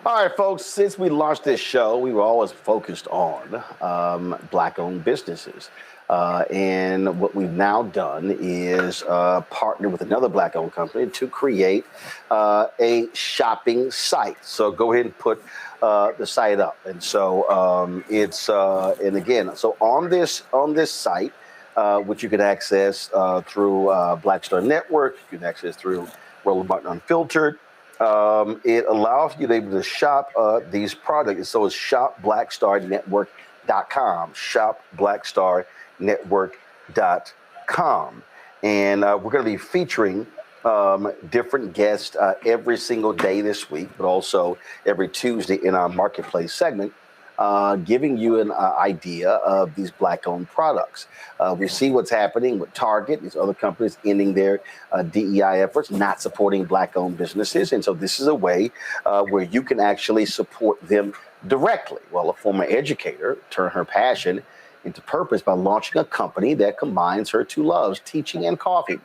All right, folks, since we launched this show, we were always focused on Black-owned businesses. And what we've now done is partner with another Black-owned company to create a shopping site. So go ahead and put the site up. And so and again, so on this site, which you can access through Black Star Network, you can access through Roland Unfiltered. It allows you to be able to shop these products. So it's ShopBlackStarNetwork.com, ShopBlackStarNetwork.com. And we're going to be featuring different guests every single day this week, but also every Tuesday in our marketplace segment, giving you an idea of these Black-owned products. We see what's happening with Target, these other companies ending their DEI efforts, not supporting Black-owned businesses. And so this is a way where you can actually support them directly. Well, a former educator turned her passion into purpose by launching a company that combines her two loves, teaching and coffee.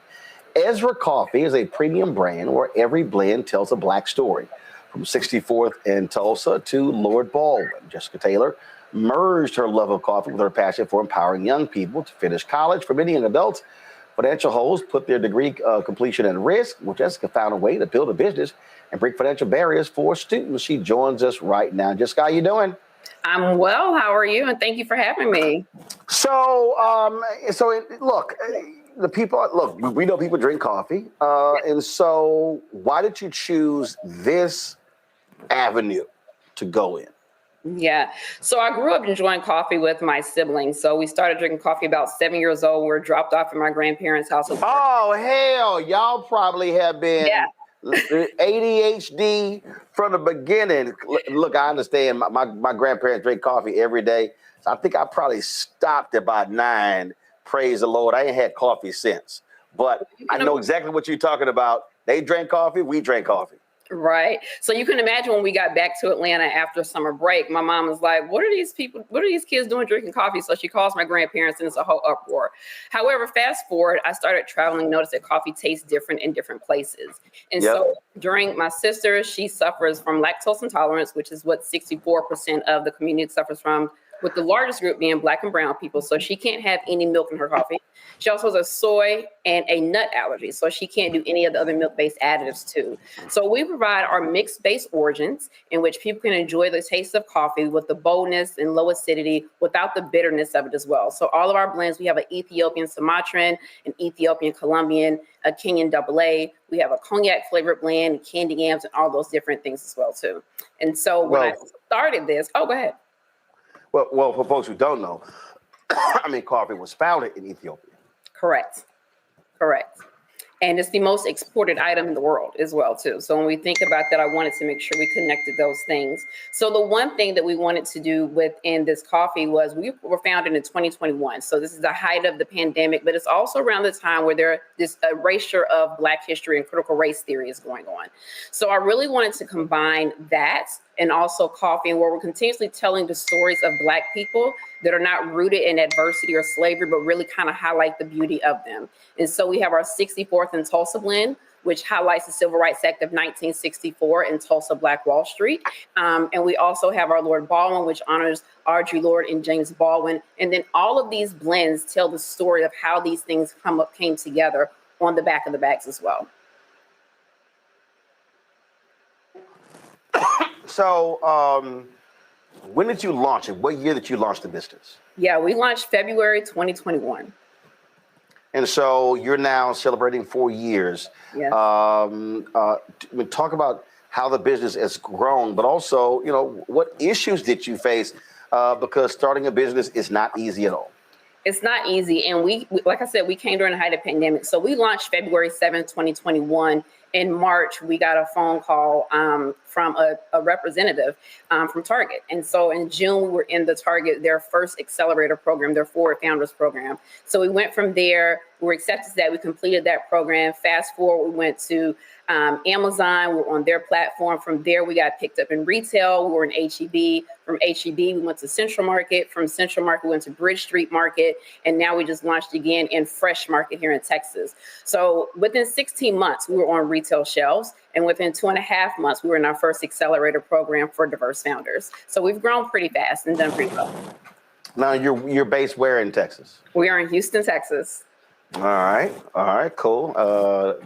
Ezra Coffee is a premium brand where every blend tells a Black story. From 64th in Tulsa to Lord Baldwin, Jessica Taylor merged her love of coffee with her passion for empowering young people to finish college. For many young adults, financial holes put their degree completion at risk. Well, Jessica found a way to build a business and break financial barriers for students. She joins us right now. Jessica, how you doing? I'm well. How are you? And thank you for having me. So, look. The people, look, we know people drink coffee. And so why did you choose this avenue to go in? Yeah. So I grew up enjoying coffee with my siblings. So we started drinking coffee about 7 years old. We were dropped off at my grandparents' house. Oh, hell. Y'all probably have been ADHD from the beginning. Look, I understand my grandparents drink coffee every day. So I think I probably stopped about 9. Praise the Lord. I ain't had coffee since, but I know exactly what you're talking about. They drank coffee. We drank coffee. Right. So you can imagine when we got back to Atlanta after summer break, my mom was like, what are these kids doing drinking coffee? So she calls my grandparents and it's a whole uproar. However, fast forward, I started traveling, noticed that coffee tastes different in different places. And so during my sister, she suffers from lactose intolerance, which is what 64% of the community suffers from, with the largest group being Black and brown people. So she can't have any milk in her coffee. She also has a soy and a nut allergy. So she can't do any of the other milk-based additives too. So we provide our mixed-based origins in which people can enjoy the taste of coffee with the boldness and low acidity without the bitterness of it as well. So all of our blends, we have an Ethiopian Sumatran, an Ethiopian Colombian, a Kenyan AA. We have a cognac flavored blend, candy yams, and all those different things as well too. And so when I started this, go ahead. Well, for folks who don't know, coffee was founded in Ethiopia. Correct. And it's the most exported item in the world as well, too. So when we think about that, I wanted to make sure we connected those things. So the one thing that we wanted to do within this coffee was we were founded in 2021. So this is the height of the pandemic, but it's also around the time where this erasure of Black history and critical race theory is going on. So I really wanted to combine that and also coffee, and where we're continuously telling the stories of Black people that are not rooted in adversity or slavery, but really kind of highlight the beauty of them. And so we have our 64th in Tulsa blend, which highlights the Civil Rights Act of 1964 in Tulsa, Black Wall Street. And we also have our Lord Baldwin, which honors Audre Lorde and James Baldwin. And then all of these blends tell the story of how these things came together on the back of the bags as well. So when did you launch it? What year did you launch the business? Yeah, we launched February 2021. And so you're now celebrating 4 years. Yes. Talk about how the business has grown, but also, what issues did you face? Because starting a business is not easy at all. It's not easy. And we, like I said, we came during the height of the pandemic. So we launched February 7th, 2021. In March, we got a phone call from a representative from Target. And so in June, we were in the Target, their first accelerator program, their Forward Founders program. So we went from there We were accepted to that. We completed that program. Fast forward, we went to Amazon. We were on their platform. From there, we got picked up in retail. We were in HEB. From HEB, we went to Central Market. From Central Market, we went to Bridge Street Market. And now we just launched again in Fresh Market here in Texas. So within 16 months, we were on retail shelves. And within 2.5 months, we were in our first accelerator program for diverse founders. So we've grown pretty fast and done pretty well. Now, you're based where in Texas? We are in Houston, Texas. All right, cool.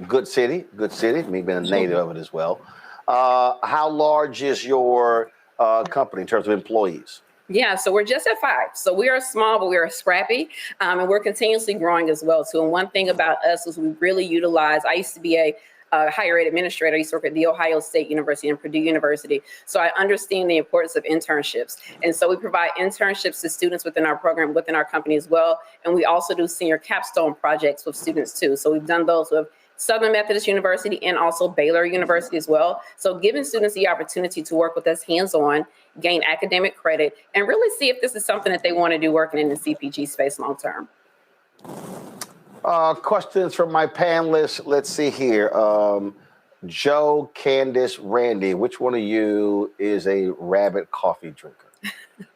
Good city. Me being a native of it as well. How large is your company in terms of employees? Yeah, so we're just at 5. So we are small, but we are scrappy, and we're continuously growing as well. So, and one thing about us is we really utilize. I used to be a higher ed administrator. I used to work at The Ohio State University and Purdue University. So I understand the importance of internships. And so we provide internships to students within our program, within our company as well. And we also do senior capstone projects with students too. So we've done those with Southern Methodist University and also Baylor University as well. So giving students the opportunity to work with us hands-on, gain academic credit, and really see if this is something that they want to do working in the CPG space long-term. Questions from my panelists. Let's see here. Joe, Candace, Randy, which one of you is a rabbit coffee drinker?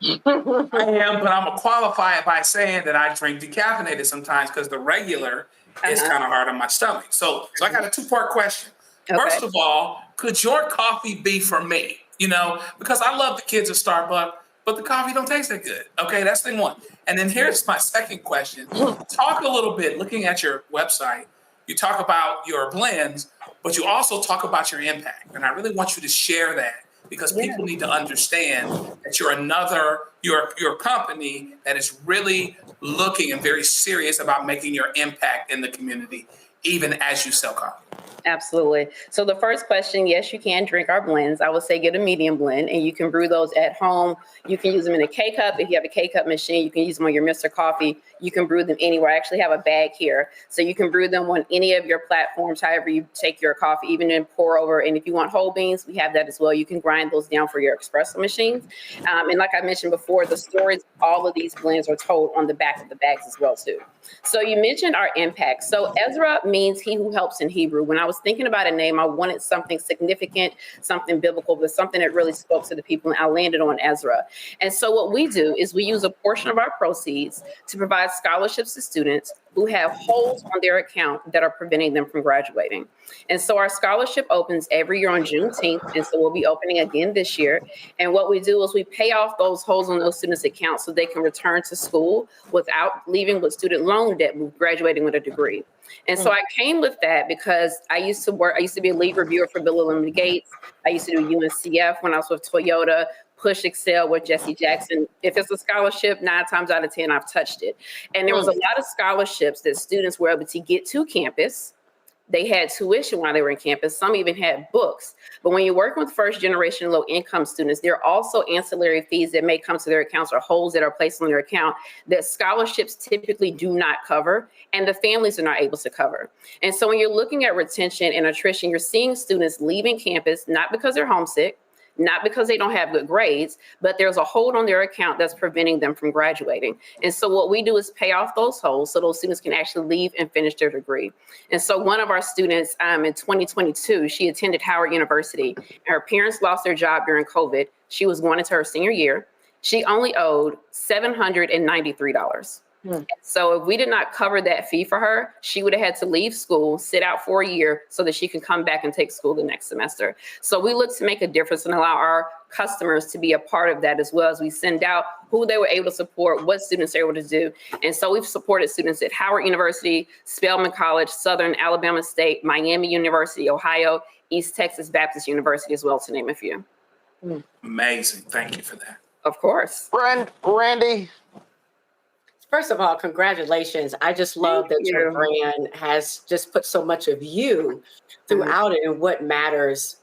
I am, but I'm going to qualify it by saying that I drink decaffeinated sometimes because the regular is kind of hard on my stomach. So I got a 2-part question. Okay. First of all, could your coffee be for me? You know, because I love the kids at Starbucks, but the coffee don't taste that good. Okay, that's thing one. And then here's my second question. Talk a little bit, looking at your website, you talk about your blends, but you also talk about your impact. And I really want you to share that because people need to understand that you're a company that is really looking and very serious about making your impact in the community, even as you sell coffee. Absolutely. So the first question, yes, you can drink our blends. I would say get a medium blend and you can brew those at home. You can use them in a K-Cup. If you have a K-Cup machine, you can use them on your Mr. Coffee. You can brew them anywhere. I actually have a bag here. So you can brew them on any of your platforms, however you take your coffee, even in pour over. And if you want whole beans, we have that as well. You can grind those down for your espresso machines. And like I mentioned before, the stories, all of these blends are told on the back of the bags as well too. So you mentioned our impact. So Ezra means he who helps in Hebrew. When I was thinking about a name, I wanted something significant, something biblical, but something that really spoke to the people. And I landed on Ezra. And so what we do is we use a portion of our proceeds to provide scholarships to students who have holes on their account that are preventing them from graduating. And so our scholarship opens every year on Juneteenth. And so we'll be opening again this year. And what we do is we pay off those holes on those students' accounts so they can return to school without leaving with student loan debt, graduating with a degree. And so I came with that because I used to be a lead reviewer for Bill and Melinda Gates. I used to do UNCF when I was with Toyota. Push Excel with Jesse Jackson. If it's a scholarship, 9 times out of 10, I've touched it. And there was a lot of scholarships that students were able to get to campus. They had tuition while they were in campus. Some even had books. But when you're working with first generation low income students, there are also ancillary fees that may come to their accounts or holes that are placed on their account that scholarships typically do not cover and the families are not able to cover. And so when you're looking at retention and attrition, you're seeing students leaving campus, not because they're homesick, not because they don't have good grades, but there's a hold on their account that's preventing them from graduating. And so what we do is pay off those holes so those students can actually leave and finish their degree. And so one of our students in 2022, she attended Howard University. Her parents lost their job during COVID. She was going into her senior year. She only owed $793. So if we did not cover that fee for her, she would have had to leave school, sit out for a year so that she can come back and take school the next semester. So we look to make a difference and allow our customers to be a part of that as well as we send out who they were able to support, what students are able to do. And so we've supported students at Howard University, Spelman College, Southern Alabama State, Miami University, Ohio, East Texas Baptist University as well, to name a few. Amazing. Thank you for that. Of course. Randy? First of all, congratulations. I just love that your brand has just put so much of you throughout it and what matters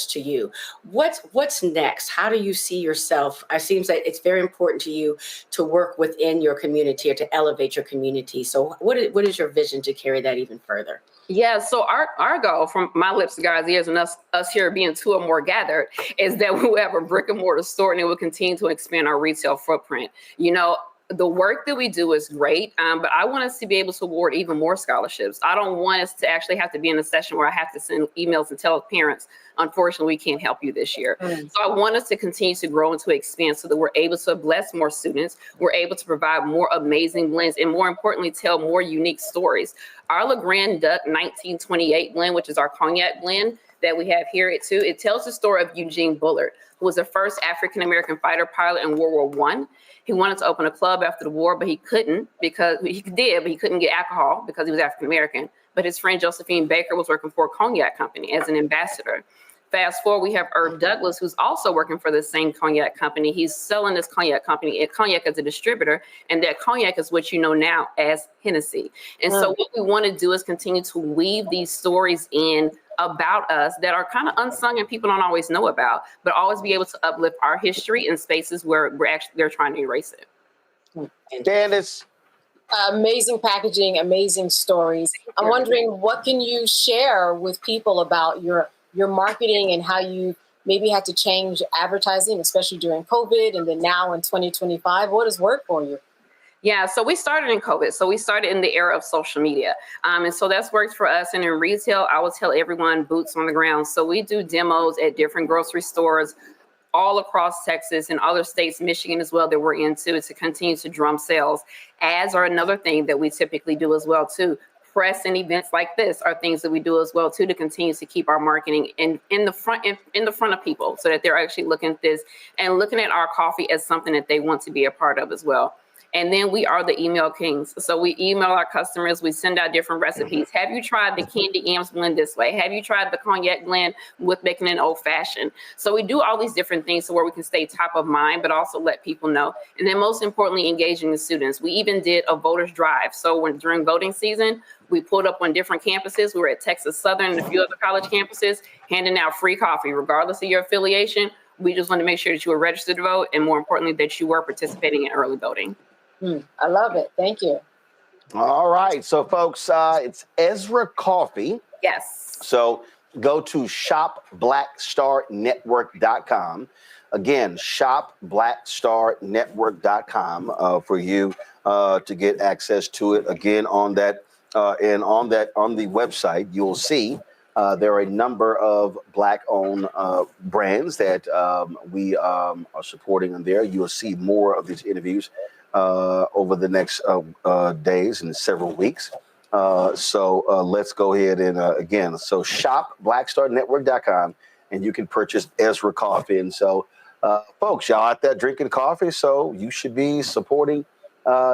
to you. What's next? How do you see yourself? It seems like it's very important to you to work within your community or to elevate your community. So what is your vision to carry that even further? Yeah, so our goal from my lips to God's ears and us here being 2 or more gathered is that we'll have a brick and mortar store and it will continue to expand our retail footprint. You know, the work that we do is great, but I want us to be able to award even more scholarships. I don't want us to actually have to be in a session where I have to send emails and tell parents, unfortunately, we can't help you this year. So I want us to continue to grow and to expand so that we're able to bless more students. We're able to provide more amazing blends and, more importantly, tell more unique stories. Our Le Grand Duc 1928 blend, which is our cognac blend that we have here too, it tells the story of Eugene Bullard, who was the first African-American fighter pilot in World War I. He wanted to open a club after the war, but he couldn't because he couldn't get alcohol because he was African-American. But his friend Josephine Baker was working for a cognac company as an ambassador. Fast forward, we have Irv Douglas, who's also working for the same cognac company. He's selling this cognac company, cognac as a distributor, and that cognac is what you know now as Hennessy. And so what we want to do is continue to weave these stories in about us that are kind of unsung and people don't always know about, but always be able to uplift our history in spaces where they're trying to erase it. Candace. Amazing packaging, amazing stories. I'm wondering, what can you share with people about your marketing and how you maybe had to change advertising, especially during COVID and then now in 2025? What has worked for you? Yeah, so we started in COVID. So we started in the era of social media. And so that's worked for us. And in retail, I will tell everyone boots on the ground. So we do demos at different grocery stores all across Texas and other states, Michigan as well, that we're into to continue to drum sales. Ads are another thing that we typically do as well, too. Press and events like this are things that we do as well, too, to continue to keep our marketing in the front of people so that they're actually looking at this and looking at our coffee as something that they want to be a part of as well. And then we are the email kings. So we email our customers. We send out different recipes. Have you tried the candy Yams blend this way? Have you tried the cognac blend with making an old fashioned? So we do all these different things so where we can stay top of mind, but also let people know. And then most importantly, engaging the students. We even did a voters drive. So during voting season, we pulled up on different campuses. We were at Texas Southern and a few other college campuses, handing out free coffee, regardless of your affiliation. We just want to make sure that you were registered to vote, and more importantly, that you were participating in early voting. I love it. Thank you. All right. So, folks, it's Ezra Coffee. Yes. So go to ShopBlackStarNetwork.com. Again, ShopBlackStarNetwork.com for you to get access to it. Again, on the website, you'll see there are a number of Black-owned brands that we are supporting on there. You will see more of these interviews over the next days and several weeks. So let's go ahead and again, so ShopBlackStarNetwork.com, and you can purchase Ezra Coffee. And so, folks, y'all out there drinking coffee, so you should be supporting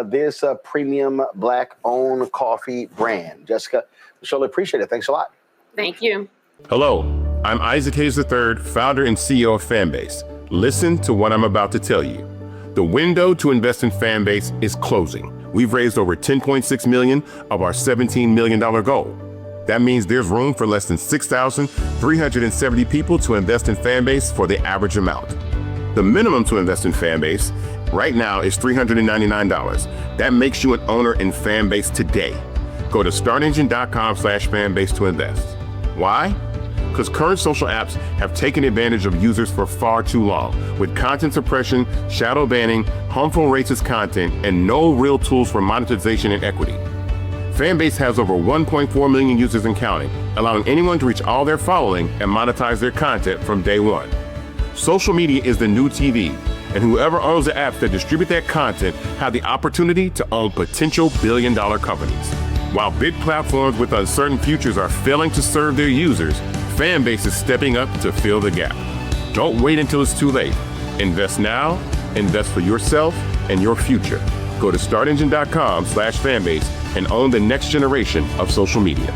this premium Black-owned coffee brand. Jessica, we surely appreciate it. Thanks a lot. Thank you. Hello, I'm Isaac Hayes III, founder and CEO of Fanbase. Listen to what I'm about to tell you. The window to invest in Fanbase is closing. We've raised over $10.6 million of our $17 million goal. That means there's room for less than 6,370 people to invest in Fanbase for the average amount. The minimum to invest in Fanbase right now is $399. That makes you an owner in Fanbase today. Go to startengine.com/fanbase to invest. Why? Because current social apps have taken advantage of users for far too long, with content suppression, shadow banning, harmful racist content, and no real tools for monetization and equity. Fanbase has over 1.4 million users and counting, allowing anyone to reach all their following and monetize their content from day one. Social media is the new TV, and whoever owns the apps that distribute that content have the opportunity to own potential billion-dollar companies. While big platforms with uncertain futures are failing to serve their users, Fanbase is stepping up to fill the gap. Don't wait until it's too late. Invest now, invest for yourself and your future. Go to startengine.com/fanbase and own the next generation of social media.